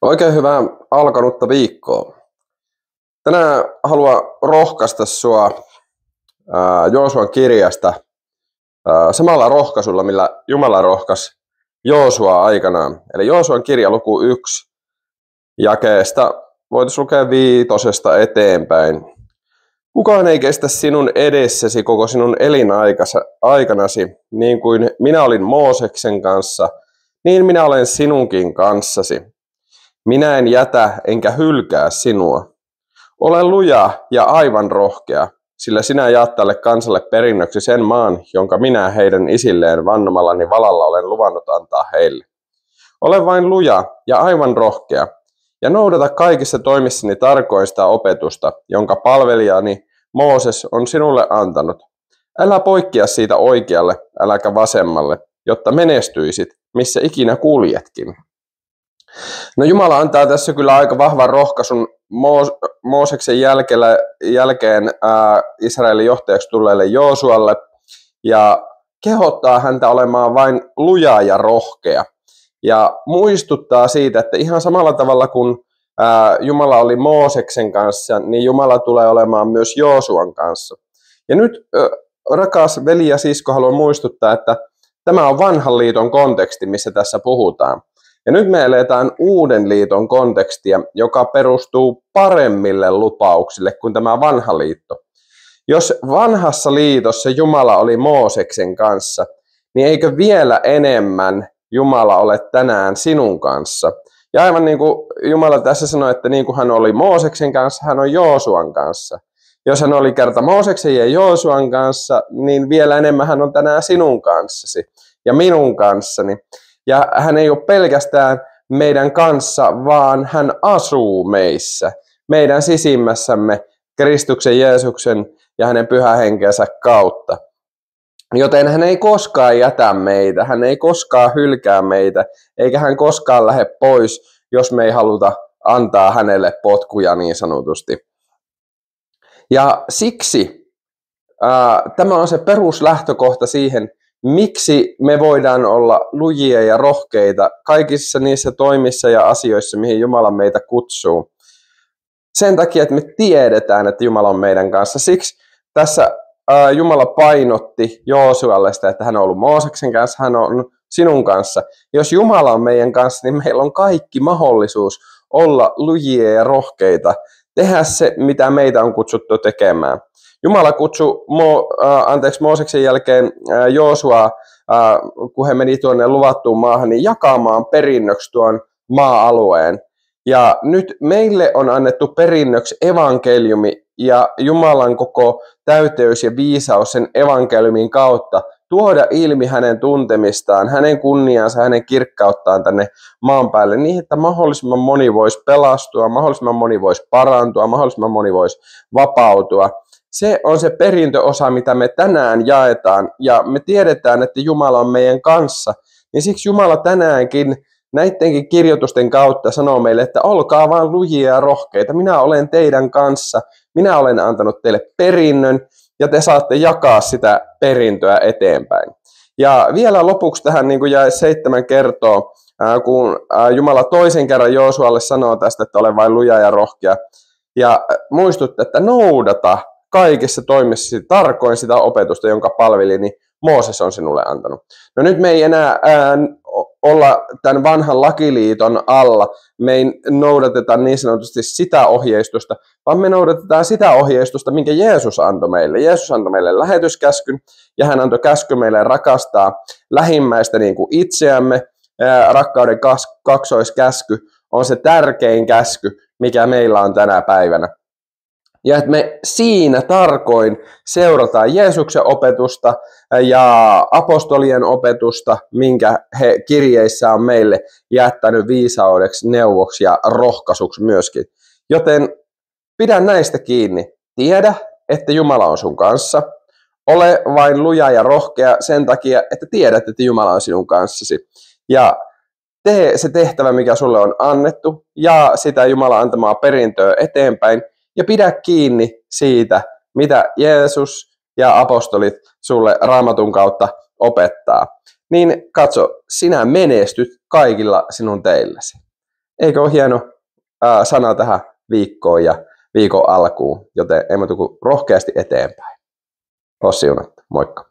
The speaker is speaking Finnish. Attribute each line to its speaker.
Speaker 1: Oikein hyvää alkanutta viikkoa. Tänään haluan rohkaista sua Joosuan kirjasta samalla rohkaisulla, millä Jumala rohkaisi Joosua aikanaan. Eli Joosuan kirja luku 1 jakeesta voitaisiin lukea 5 eteenpäin. Kukaan ei kestä sinun edessäsi koko sinun elinaikanasi, niin kuin minä olin Mooseksen kanssa, niin minä olen sinunkin kanssasi. Minä en jätä enkä hylkää sinua. Ole luja ja aivan rohkea, sillä sinä jaat tälle kansalle perinnöksi sen maan, jonka minä heidän isilleen vannomallani valalla olen luvannut antaa heille. Ole vain luja ja aivan rohkea, ja noudata kaikissa toimissani tarkoin sitä opetusta, jonka palvelijani Mooses on sinulle antanut. Älä poikkea siitä oikealle, äläkä vasemmalle, jotta menestyisit, missä ikinä kuljetkin. No Jumala antaa tässä kyllä aika vahvan rohkaisun Mooseksen jälkeen Israelin johtajaksi tulleelle Joosualle ja kehottaa häntä olemaan vain luja ja rohkea. Ja muistuttaa siitä, että ihan samalla tavalla kuin Jumala oli Mooseksen kanssa, niin Jumala tulee olemaan myös Joosuan kanssa. Ja nyt rakas veli ja sisko, haluan muistuttaa, että tämä on vanhan liiton konteksti, missä tässä puhutaan. Ja nyt me eletään uuden liiton kontekstia, joka perustuu paremmille lupauksille kuin tämä vanha liitto. Jos vanhassa liitossa Jumala oli Mooseksen kanssa, niin eikö vielä enemmän Jumala ole tänään sinun kanssa? Ja aivan niin kuin Jumala tässä sanoi, että niin kuin hän oli Mooseksen kanssa, hän on Joosuan kanssa. Jos hän oli kerta Mooseksen ja Joosuan kanssa, niin vielä enemmän hän on tänään sinun kanssasi ja minun kanssani. Ja hän ei ole pelkästään meidän kanssa, vaan hän asuu meissä, meidän sisimmässämme Kristuksen Jeesuksen ja hänen pyhähenkensä kautta. Joten hän ei koskaan jätä meitä, hän ei koskaan hylkää meitä, eikä hän koskaan lähde pois, jos me ei haluta antaa hänelle potkuja niin sanotusti. Ja siksi tämä on se peruslähtökohta siihen, miksi me voidaan olla lujia ja rohkeita kaikissa niissä toimissa ja asioissa, mihin Jumala meitä kutsuu. Sen takia, että me tiedetään, että Jumala on meidän kanssa. Siksi tässä Jumala painotti Joosualle sitä, että hän on ollut Mooseksen kanssa, hän on sinun kanssa. Jos Jumala on meidän kanssa, niin meillä on kaikki mahdollisuus olla lujia ja rohkeita, tehdä se, mitä meitä on kutsuttu tekemään. Jumala kutsui Mooseksen jälkeen Joosua, kun he meni tuonne luvattuun maahan, niin jakamaan perinnöksi tuon maa-alueen. Ja nyt meille on annettu perinnöksi evankeliumi ja Jumalan koko täyteys ja viisaus sen evankeliumin kautta tuoda ilmi hänen tuntemistaan, hänen kunniansa, hänen kirkkauttaan tänne maan päälle niin, että mahdollisimman moni voisi pelastua, mahdollisimman moni voisi parantua, mahdollisimman moni voisi vapautua. Se on se perintöosa, mitä me tänään jaetaan, ja me tiedetään, että Jumala on meidän kanssa. Niin siksi Jumala tänäänkin näidenkin kirjoitusten kautta sanoo meille, että olkaa vaan lujia ja rohkeita. Minä olen teidän kanssa, minä olen antanut teille perinnön, ja te saatte jakaa sitä perintöä eteenpäin. Ja vielä lopuksi tähän, niin kuin jae 7 kertoo, kun Jumala toisen kerran Joosualle sanoo tästä, että ole vain luja ja rohkea, ja muistuttaa, että noudata kaikissa toimissasi tarkoin sitä opetusta, jonka palvelijani Mooses on sinulle antanut. No nyt me ei enää olla tämän vanhan lakiliiton alla, me ei noudateta niin sanotusti sitä ohjeistusta, vaan me noudatetaan sitä ohjeistusta, minkä Jeesus antoi meille. Jeesus antoi meille lähetyskäskyn ja hän antoi käsky meille rakastaa lähimmäistä niin kuin itseämme. Rakkauden kaksoiskäsky on se tärkein käsky, mikä meillä on tänä päivänä. Ja että me siinä tarkoin seurataan Jeesuksen opetusta ja apostolien opetusta, minkä he kirjeissä on meille jättänyt viisaudeksi, neuvoksi ja rohkaisuksi myöskin. Joten pidä näistä kiinni. Tiedä, että Jumala on sun kanssa. Ole vain luja ja rohkea sen takia, että tiedät, että Jumala on sinun kanssasi. Ja tee se tehtävä, mikä sulle on annettu, ja sitä Jumala antamaa perintöä eteenpäin. Ja pidä kiinni siitä, mitä Jeesus ja apostolit sulle Raamatun kautta opettaa. Niin katso, sinä menestyt kaikilla sinun teilläsi. Eikö ole hieno sana tähän viikkoon ja viikon alkuun, joten ei muuta kuin rohkeasti eteenpäin. Ole siunattu. Moikka.